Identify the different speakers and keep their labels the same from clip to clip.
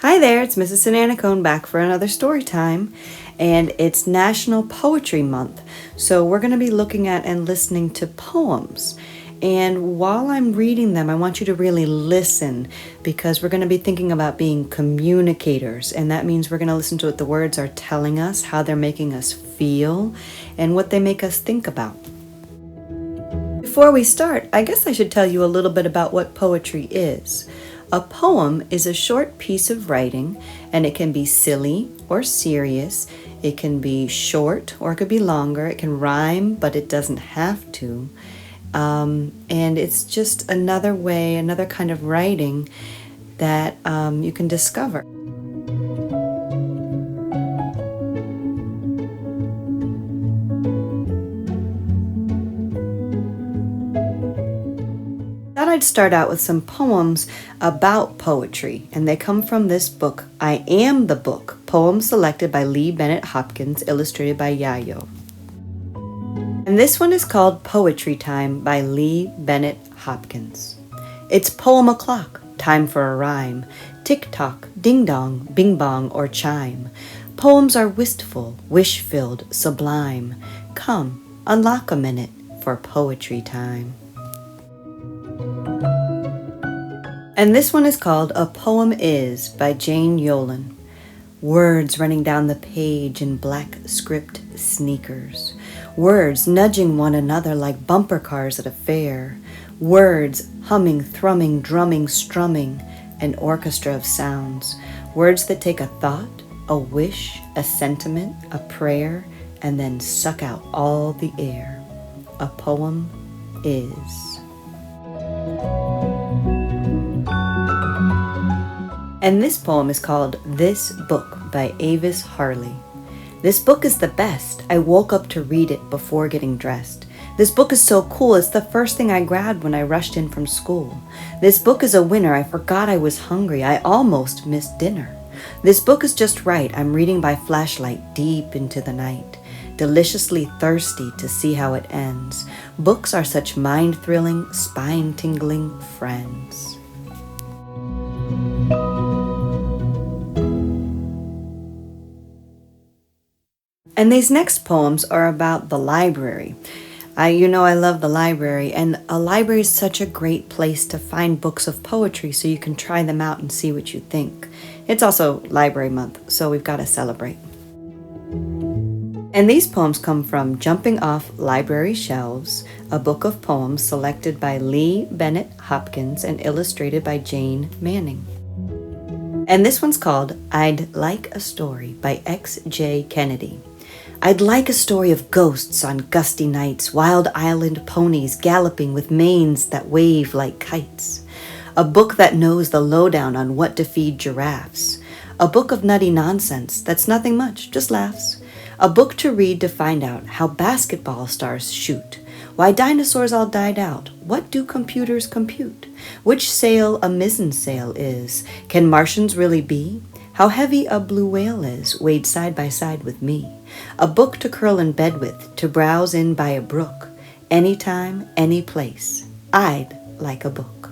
Speaker 1: Hi there, it's Mrs. Sinanacone back for another story time, and it's National Poetry Month. So we're going to be looking at and listening to poems. And while I'm reading them, I want you to really listen because we're going to be thinking about being communicators. And that means we're going to listen to what the words are telling us, how they're making us feel, and what they make us think about. Before we start, I guess I should tell you a little bit about what poetry is. A poem is a short piece of writing, and it can be silly or serious. It can be short or it could be longer. It can rhyme, but it doesn't have to. And it's just another way, another kind of writing that you can discover. I'd start out with some poems about poetry, and they come from this book, I Am the Book, poems selected by Lee Bennett Hopkins, illustrated by Yayo. And this one is called Poetry Time by Lee Bennett Hopkins. It's poem o'clock, time for a rhyme, tick-tock, ding-dong, bing-bong, or chime. Poems are wistful, wish-filled, sublime. Come, unlock a minute for poetry time. And this one is called A Poem Is by Jane Yolen. Words running down the page in black script sneakers. Words nudging one another like bumper cars at a fair. Words humming, thrumming, drumming, strumming, an orchestra of sounds. Words that take a thought, a wish, a sentiment, a prayer, and then suck out all the air. A poem is. And this poem is called This Book by Avis Harley. This book is the best. I woke up to read it before getting dressed. This book is so cool. It's the first thing I grabbed when I rushed in from school. This book is a winner. I forgot I was hungry. I almost missed dinner. This book is just right. I'm reading by flashlight deep into the night. Deliciously thirsty to see how it ends. Books are such mind-thrilling, spine-tingling friends. And these next poems are about the library. I love the library, and a library is such a great place to find books of poetry so you can try them out and see what you think. It's also Library Month, so we've got to celebrate. And these poems come from Jumping Off Library Shelves, a book of poems selected by Lee Bennett Hopkins and illustrated by Jane Manning. And this one's called I'd Like a Story by X.J. Kennedy. I'd like a story of ghosts on gusty nights, wild island ponies galloping with manes that wave like kites. A book that knows the lowdown on what to feed giraffes. A book of nutty nonsense that's nothing much, just laughs. A book to read to find out how basketball stars shoot. Why dinosaurs all died out. What do computers compute? Which sail a mizzen sail is. Can Martians really be? How heavy a blue whale is, weighed side by side with me. A book to curl in bed with, to browse in by a brook. Anytime, any place. I'd like a book.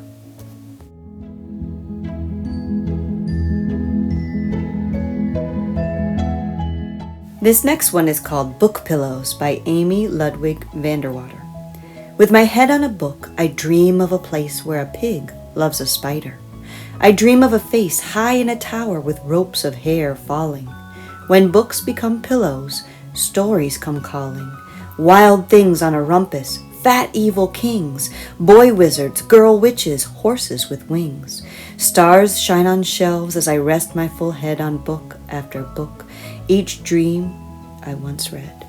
Speaker 1: This next one is called Book Pillows by Amy Ludwig Vanderwater. With my head on a book, I dream of a place where a pig loves a spider. I dream of a face high in a tower with ropes of hair falling. When books become pillows, stories come calling. Wild things on a rumpus, fat evil kings, boy wizards, girl witches, horses with wings. Stars shine on shelves as I rest my full head on book after book, each dream I once read.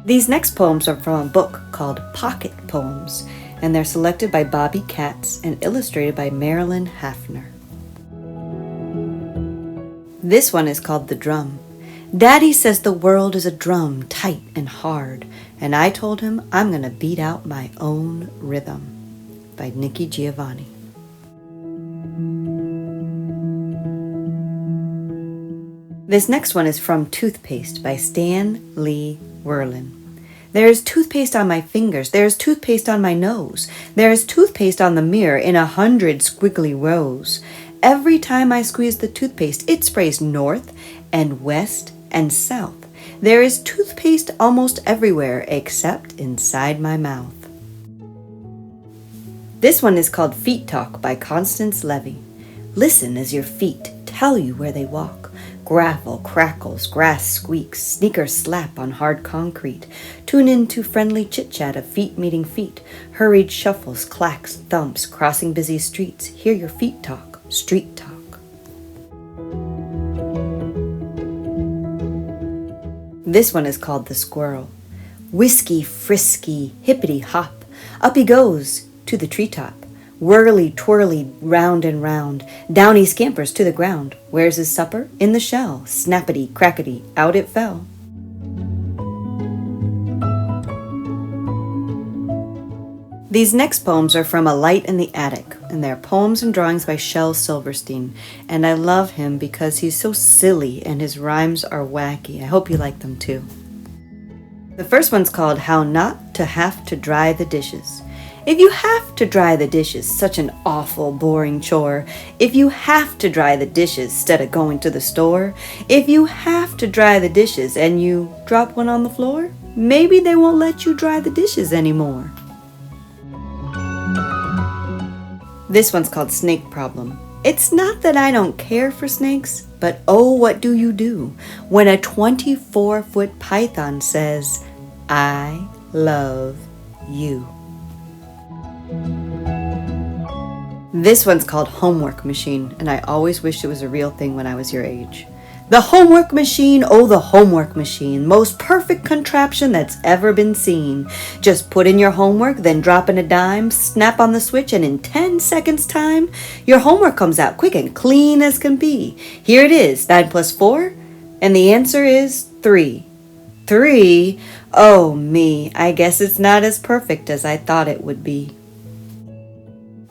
Speaker 1: These next poems are from a book called Pocket Poems, and they're selected by Bobby Katz and illustrated by Marilyn Hafner. This one is called The Drum. Daddy says the world is a drum, tight and hard, and I told him I'm gonna beat out my own rhythm. By Nikki Giovanni. This next one is from Toothpaste by Stan Lee Werlin. There is toothpaste on my fingers. There is toothpaste on my nose. There is toothpaste on the mirror in 100 squiggly rows. Every time I squeeze the toothpaste, it sprays north and west and south. There is toothpaste almost everywhere except inside my mouth. This one is called Feet Talk by Constance Levy. Listen as your feet tell you where they walk. Gravel crackles, grass squeaks, sneakers slap on hard concrete. Tune in to friendly chit-chat of feet meeting feet. Hurried shuffles, clacks, thumps, crossing busy streets. Hear your feet talk, street talk. This one is called The Squirrel. Whiskey, frisky, hippity hop. Up he goes to the treetop. Whirly, twirly, round and round. Down he scampers to the ground. Where's his supper? In the shell. Snappity, crackety, out it fell. These next poems are from A Light in the Attic, and they're poems and drawings by Shel Silverstein. And I love him because he's so silly and his rhymes are wacky. I hope you like them too. The first one's called How Not to Have to Dry the Dishes. If you have to dry the dishes, such an awful, boring chore. If you have to dry the dishes instead of going to the store. If you have to dry the dishes and you drop one on the floor, maybe they won't let you dry the dishes anymore. This one's called Snake Problem. It's not that I don't care for snakes, but oh, what do you do when a 24-foot python says, I love you? This one's called Homework Machine, and I always wished it was a real thing when I was your age. The homework machine, oh the homework machine, most perfect contraption that's ever been seen. Just put in your homework, then drop in a dime, snap on the switch, and in 10 seconds time, your homework comes out quick and clean as can be. Here it is, 9 plus 4, and the answer is 3. 3? Oh me, I guess it's not as perfect as I thought it would be.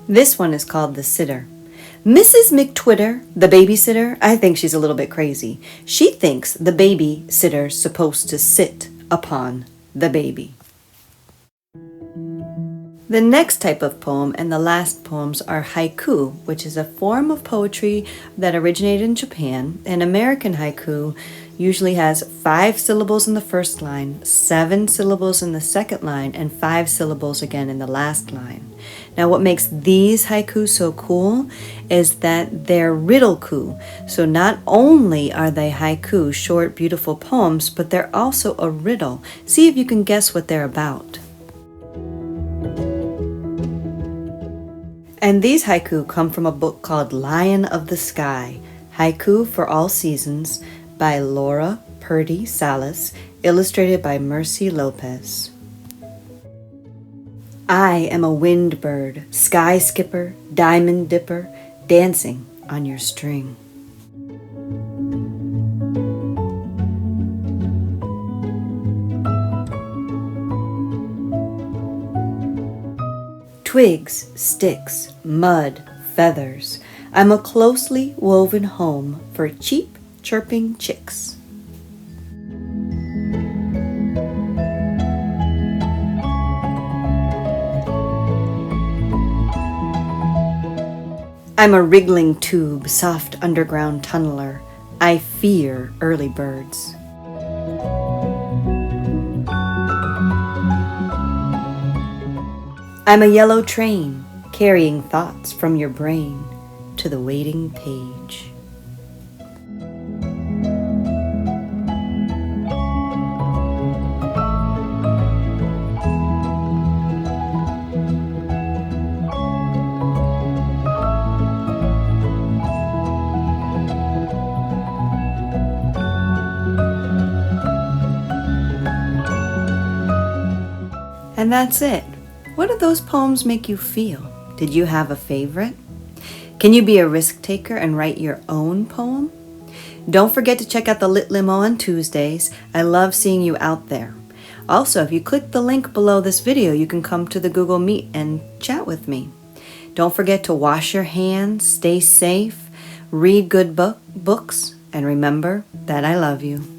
Speaker 1: This one is called The Sitter. Mrs. McTwitter, the babysitter, I think she's a little bit crazy. She thinks the babysitter's supposed to sit upon the baby. The next type of poem and the last poems are haiku, which is a form of poetry that originated in Japan. And American haiku usually has 5 syllables in the first line, 7 syllables in the second line, and 5 syllables again in the last line. Now what makes these haiku so cool is that they're riddle-ku. So not only are they haiku, short, beautiful poems, but they're also a riddle. See if you can guess what they're about. And these haiku come from a book called Lion of the Sky, Haiku for All Seasons by Laura Purdy Salas, illustrated by Mercy Lopez. I am a wind bird, sky skipper, diamond dipper, dancing on your string. Twigs, sticks, mud, feathers. I'm a closely woven home for cheap, chirping chicks. I'm a wriggling tube, soft underground tunneler. I fear early birds. I'm a yellow train, carrying thoughts from your brain to the waiting page. And that's it. What do those poems make you feel? Did you have a favorite? Can you be a risk taker and write your own poem? Don't forget to check out the Lit Limo on Tuesdays. I love seeing you out there. Also, if you click the link below this video, you can come to the Google Meet and chat with me. Don't forget to wash your hands, stay safe, read good books, And remember that I love you.